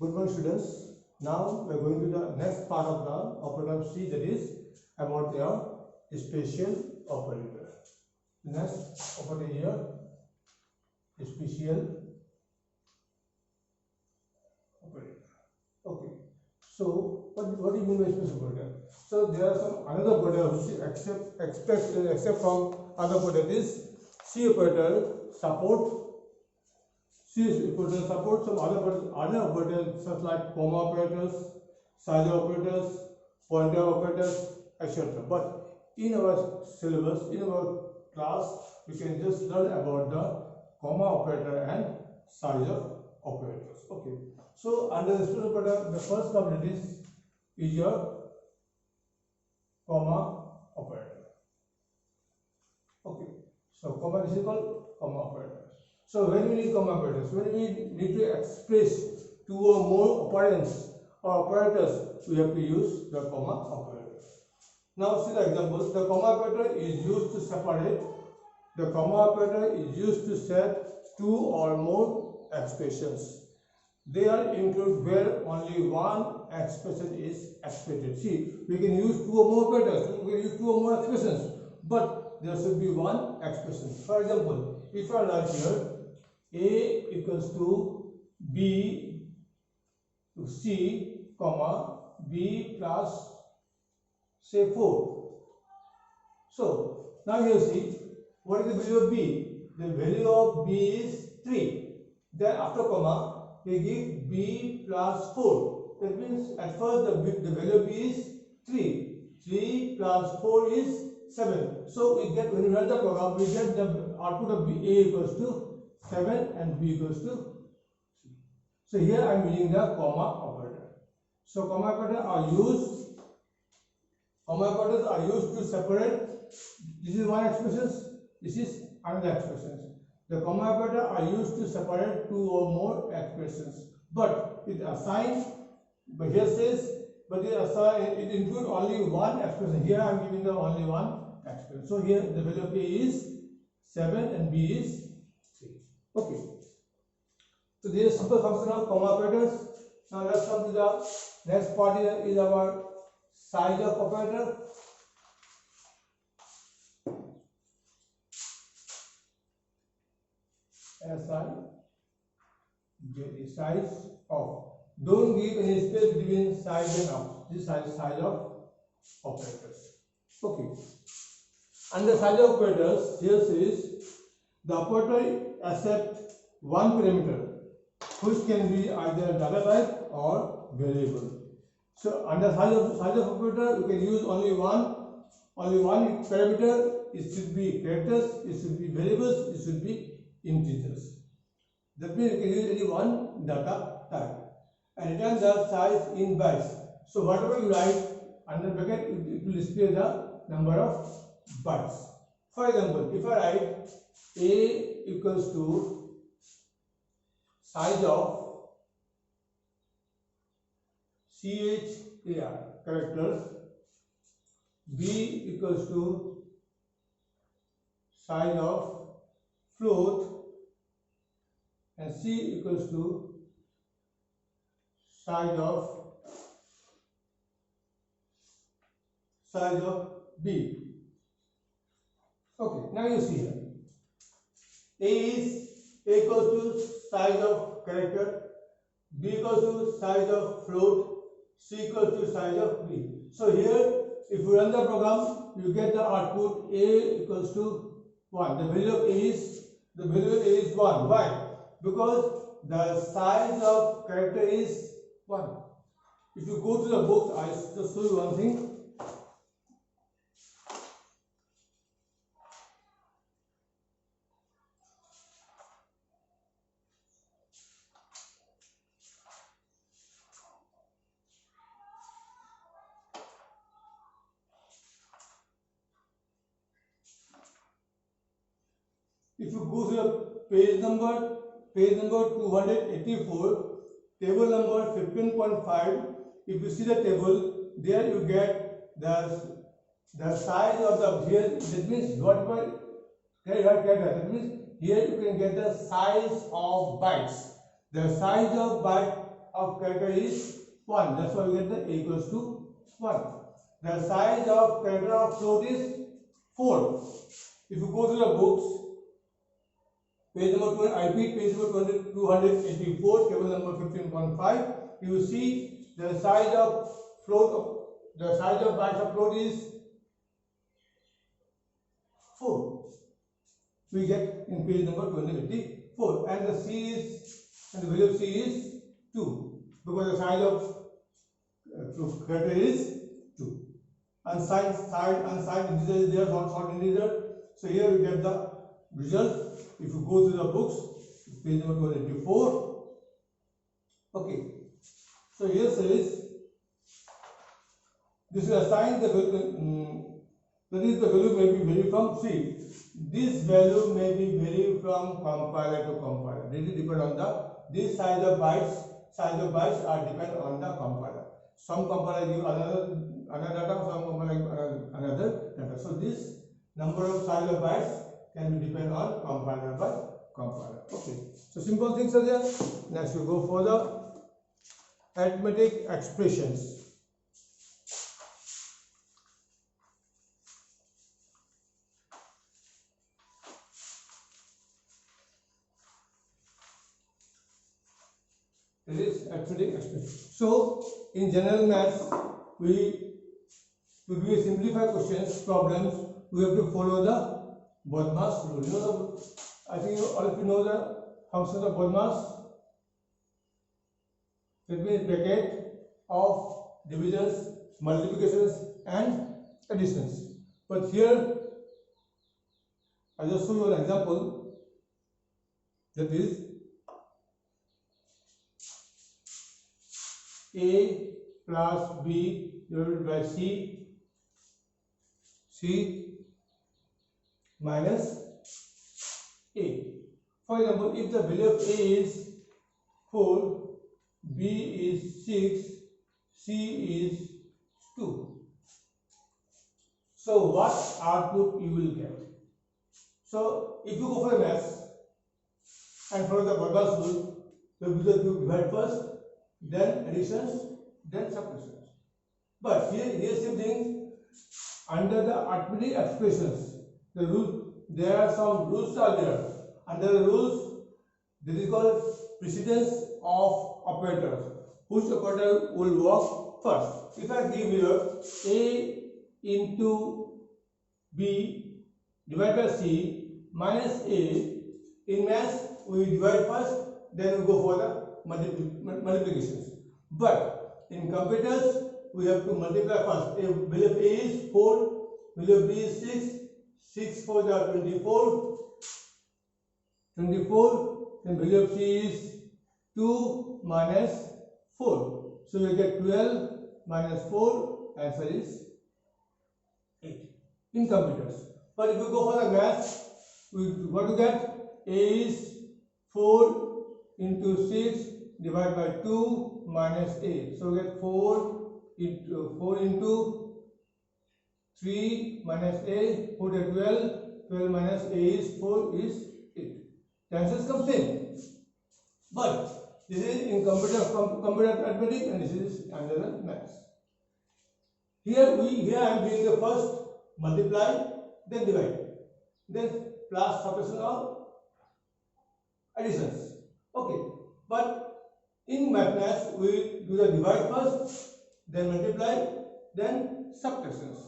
Good morning, students. Now we are going to the next part of the program C, that is about the special operator. Next operator here, special operator. Okay. So what do you mean by special operator? So there are some another operator which except from other operator. This C operator support. C operator supports some other operators such like comma operators, size operators, pointer operators, etc. But in our syllabus, in our class, we can just learn about the comma operator and size of operators. Okay. So under the special operator, the first component is your comma operator. Okay. So comma is called comma operator. So when we need comma operators, when we need to express two or more operands or operators, we have to use the comma operator. Now see the examples. The comma operator is used to separate. The comma operator is used to set two or more expressions. They are included where only one expression is expected. See, we can use two or more operators, we can use two or more expressions, but there should be one expression. For example, if I write here A equals to B to C, comma, B plus say 4. So, now here see, what is the value of B? The value of B is 3. Then after comma, we give B plus 4. That means at first the value of B is 3. 3 plus 4 is 7. So we get, when we run the program, we get the output of B A equals to 7 and B equals to 3. So here I am using the comma operator. So comma operators are used to separate. This is one expression, this is another expression. The comma operators are used to separate two or more expressions, but it assigns. But here says, but it includes only one expression. Here I am giving the only one expression. So here the value of A is 7 and B is 3. Okay. So this is simple function of comma operators. Now let's come to the next part. Here is our size of operator. Size of. Don't give any space between size and of. This is size of operators. Okay. Under size of operators, here says the operator accepts one parameter, which can be either data type or variable. So under size of operator, we can use only one parameter. It should be characters, it should be variables, it should be integers. That means you can use any one data type and return the size in bytes. So whatever you write under bracket, it will display the number of bytes. For example, if I write A equals to size of CHAR characters, B equals to size of float, and C equals to size of B. Okay, now you see here. A equals to size of character, B equals to size of float, C equals to size of B. So here, if you run the program, you get the output A equals to 1. The value of A is 1. Why? Because the size of character is 1. If you go to the book, I just show you one thing. If you go to the page number 284, table number 15.5, if you see the table, there you get the size of the, here, that means whatever character, that means here you can get the size of bytes. The size of byte of character is 1. That's why we get the A equals to 1. The size of character of float is 4. If you go to the books, page number 20, I repeat, page number 284, table number 15.5, you will see the size of float, the size of bytes of float is 4. We get in page number 284, and the C is, and the value of C is 2, because the size of character is 2. Unsigned integer is there, short integer. So here we get the result. If you go to the books, page number 284. Okay. So here says this is assigned the value. That is, the value may be varied from C. This value may be varied from compiler to compiler. This depend on this size of bytes. Size of bytes are depend on the compiler. Some compiler give another data, some compiler give another data. So this number of size of bytes can be depend on compiler by compiler. Okay. So simple things are there. Next we go for the arithmetic expressions. This is arithmetic expression. So in general maths, to do a simplified questions problems, we have to follow the BODMAS rule. You know I think all of you know the functions of BODMAS. That means bracket of divisions, multiplications, and additions. But here, I just show you an example. That is A plus B divided by C minus A. For example, if the value of A is 4, B is 6, C is 2. So what output you will get? So if you go for the maths and follow the BODMAS rule, you divide first, then additions, then subtractions. But here's the thing, under the arithmetic expressions, the rule, there are some rules are there. Under the rules, this is called precedence of operators. Which operator will work first? If I give here A into B divided by C minus A, in maths we divide first, then we go for the multiplications. But in computers, we have to multiply first. A value of A is 4, value of B is 6, 6 4 are 24, and value of C is 2 minus 4. So you get 12 minus 4, answer is 8 in computers. But if you go for the maths, we what to get? A is 4 into 6 divided by 2 minus A. So we get 4 into 3 minus A, 4 to 12, 12 minus A is 4 is 8. The answers come same. But this is in computer arithmetic and this is under the maths. Here I am doing the first multiply, then divide, then plus subtraction or additions. Okay, but in maths we do the divide first, then multiply, then subtractions.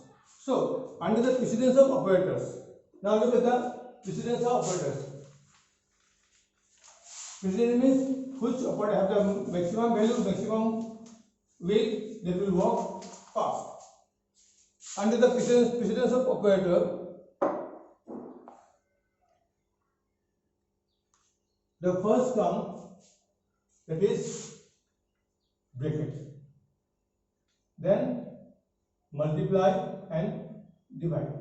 So under the precedence of operators, now look at the precedence of operators. Precedence means which operator have the maximum value, maximum weight that will work fast. Under the precedence of operator, the first come, that is bracket, then multiply and divide,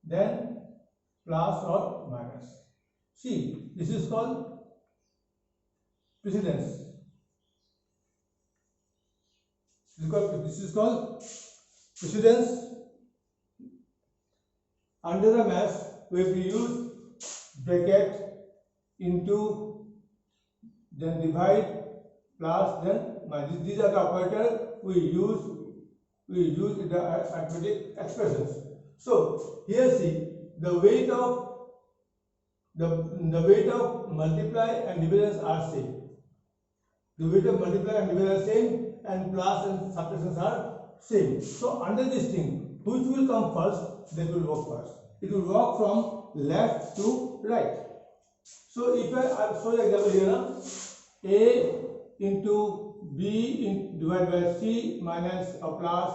then plus or minus. See, this is called precedence. This is called precedence. Under the maths, we have to use bracket into, then divide, plus then minus. These are the operators we use in the arithmetic expressions. So here see the weight of the weight of multiply and divisions are same. The weight of multiply and division are same, and plus and subtractions are same. So under this thing, which will come first? That will work first. It will walk from left to right. So if I show the example here, A into B divided by C minus a plus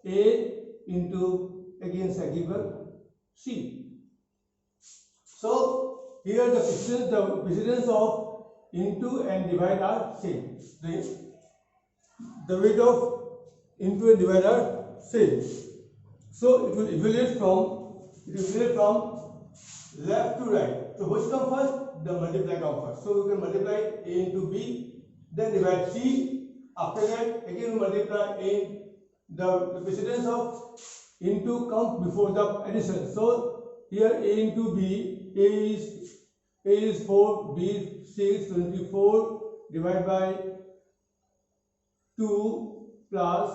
A into again given C. So here the precedence of into and divide are same. The weight of into and divide are same. So it will evaluate from left to right. So which come first? The multiply come first. So we can multiply A into B, then divide C. After that, again we multiply A. The precedence of into comes before the addition. So here A into B, A is 4, B is 6, 24 divided by 2 plus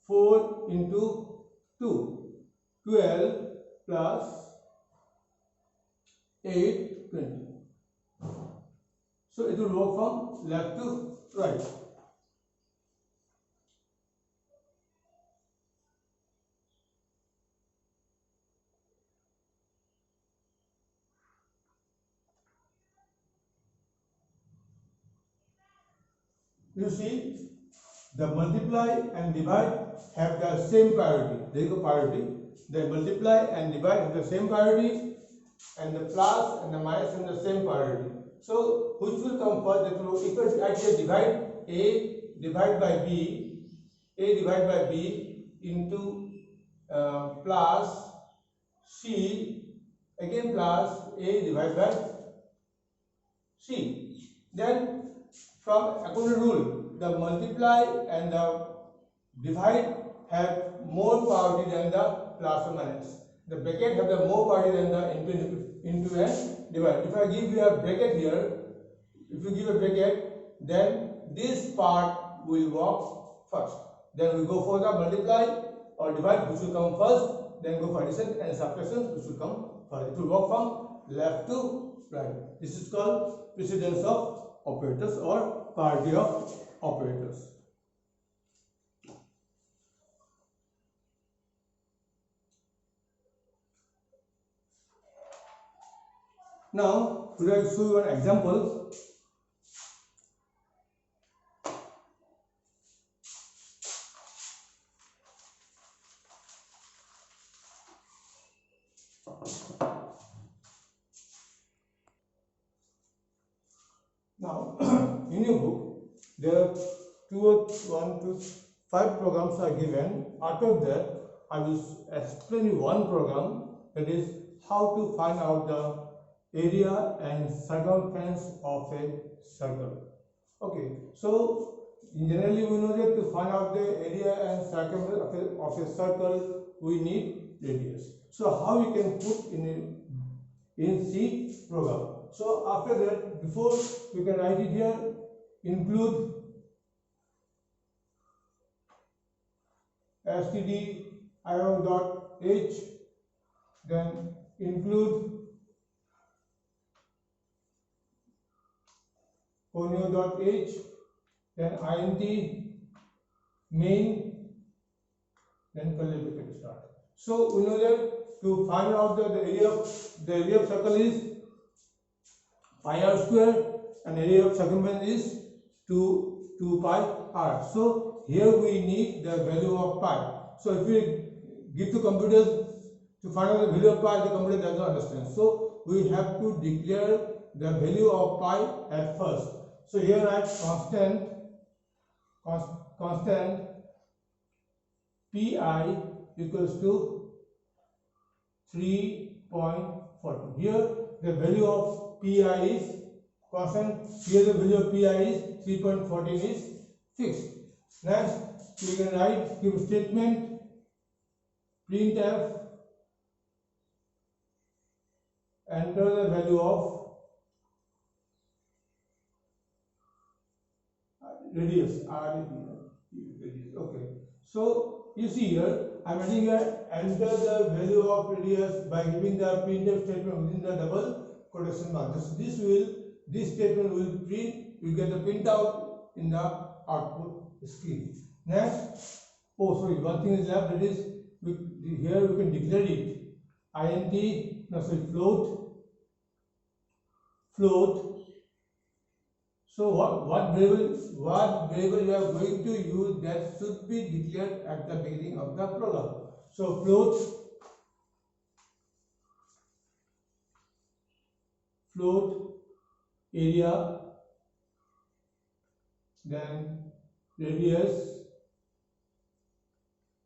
4 into 2, 12 plus 8, 20. So it will work from left to right. You see, the multiply and divide have the same priority. There is a priority. The multiply and divide have the same priority, and the plus and the minus have the same priority. So which will come first? That will equal to actually divide A divided by B, A divided by B into plus C, again plus A divided by C. Then from according to rule, the multiply and the divide have more priority than the plus or minus. The bracket have the more priority than the into and divide. If I give you a bracket here, if you give a bracket, then this part will work first. Then we go for the multiply or divide, which will come first. Then go for addition and subtraction, which will come first. It will work from left to right. This is called precedence of operators or priority of operators. Now, today I will show you an example. Now, in your book, there are 5 programs are given. Out of that, I will explain you one program, that is how to find out the area and circumference of a circle. Okay, so generally we know that to find out the area and circumference of a circle, we need radius. So how we can put in C program. So after that, before we can write it here, include stdio.h, then include conio.h, then int main, then curly bracket start. So we know that to find out the area of circle is pi r square and area of circumference is 2 pi r. So here we need the value of pi. So if we give to computers to find out the value of pi, the computer does not understand. So we have to declare the value of pi at first. So here write constant pi equals to 3.40. Here the value of pi is constant. Here the value of pi is 3.14 is fixed. Next we can write give statement printf, enter the value of radius, radius. Okay. So you see here, I am writing here, enter the value of radius by giving the printf statement within the double quotation mark. This statement will print, you get the printout in the output screen. Next, oh sorry, one thing is left, that is here we can declare it. Int, no sorry, float. So what variable you are going to use, that should be declared at the beginning of the program. So float area, then radius,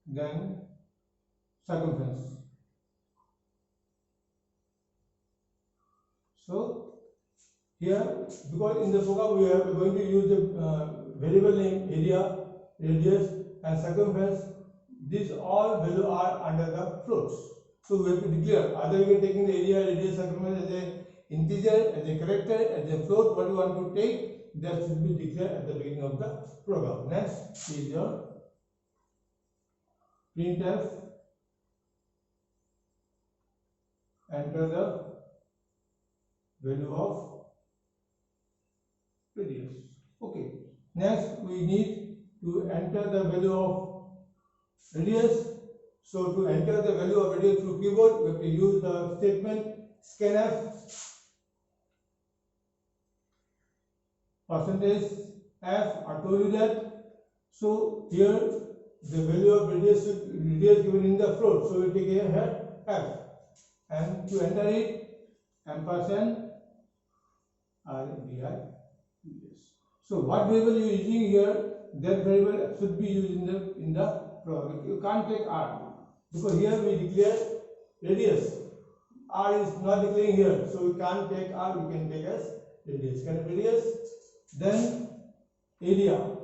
then circumference. So here, because in the program we are going to use the variable name area, radius and circumference, these all values are under the floats. So we have to declare, either we can take in the area, radius, circumference as a integer, as a character, as a float, what you want to take, that should be declared at the beginning of the program. Next is your printf, enter the value of radius. Okay. Next we need to enter the value of radius. So to enter the value of radius through keyboard, we have to use the statement scanf %f. I told you that. So here the value of radius given in the float. So we take here f, and to enter it, ampersand RDI. So what variable you are using here, that variable should be used in the program. You can't take r, because here we declare radius. R is not declaring here, so we can't take r. We can take as radius. Can radius, then area.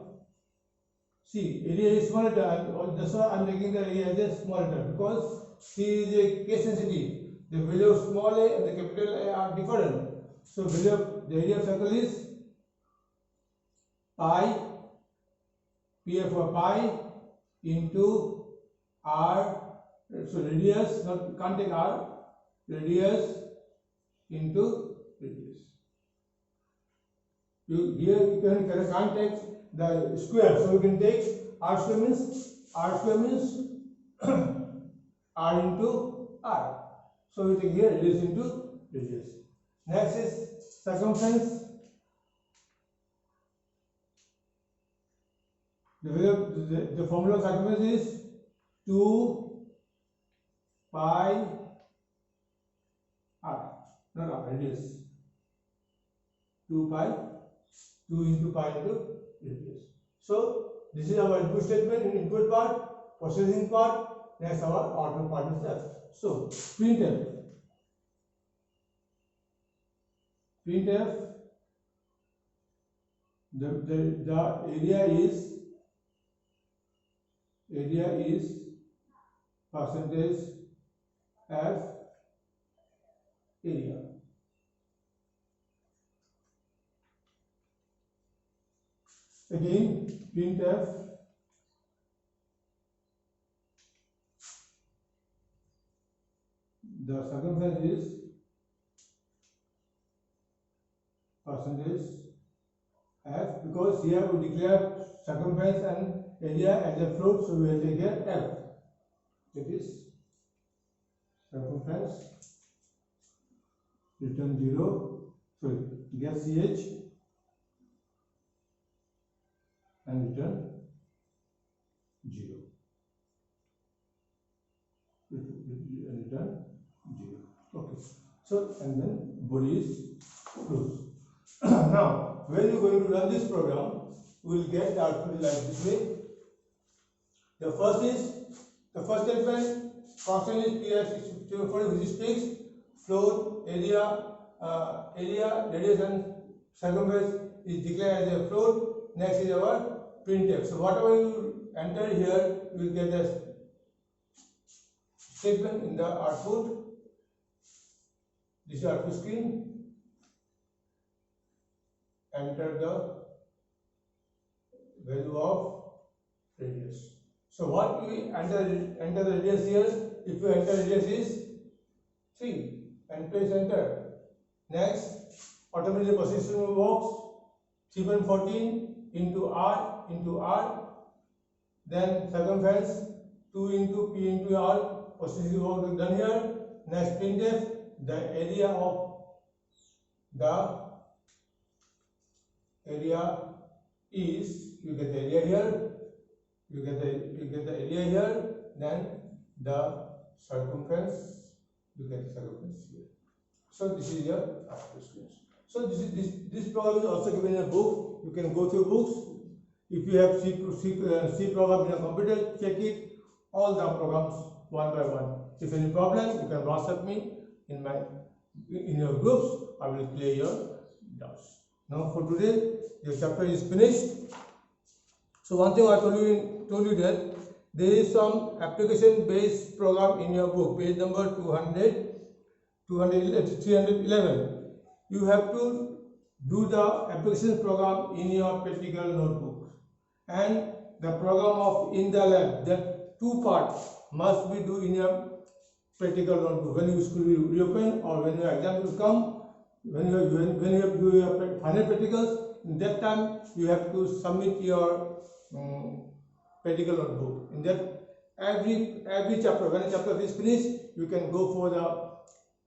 See, area is small letter. That's why I am taking the area as a small letter, because C is a case sensitive. The value of small a and the capital A are different. So value of the area of circle is pi, P for pi, into r. So radius, not can't take r, radius into radius. Here you can't take the square, so you can take r square means r into r. So we take here radius into radius. Next is circumference. The formula of circumference is 2 pi r, not r, radius. 2 into pi into radius. So this is our input statement in input part, processing part. Next our output part is left. So printf, the area is %f area. Again printf the circumference is %f, because here we declare circumference and area as a float, so we will take here f. That is circumference, return 0, sorry, get ch and return 0. Return 0. Okay. So and then body is closed. Now when you are going to run this program, we will get the output like this way. The first statement, constant is PF which is fixed, float, area, radius and circumference is declared as a float. Next is our printf. So whatever you enter here, you will get the statement in the output. This is output screen. Enter the value of radius. So what we enter the radius here? If you enter radius is 3 and press enter. Next, automatically position will works 3.14 into R, then circumference 2 into P into R, position work is done here. Next, printf, the area is, you get the area here, you get the area here, then the circumference, you get the circumference here. So this is your after screen. So this program is also given in a book. You can go through books. If you have C program in a computer, check it, all the programs one by one. If any problem, you can WhatsApp me in your groups. I will clear your doubts. Now for today, your chapter is finished. So one thing I told you that there is some application-based program in your book, page number 311. You have to do the application program in your practical notebook, and the program of in the lab, that 2 parts must be do in your practical notebook. When your school will reopen or when your exam will come, when you have to do your final practicals, in that time you have to submit your practical notebook. In that every chapter, when a chapter is finished, you can go for the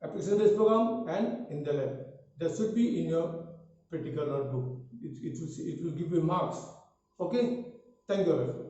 application based program and in the lab. That should be in your practical notebook. It will give you marks. Okay, thank you.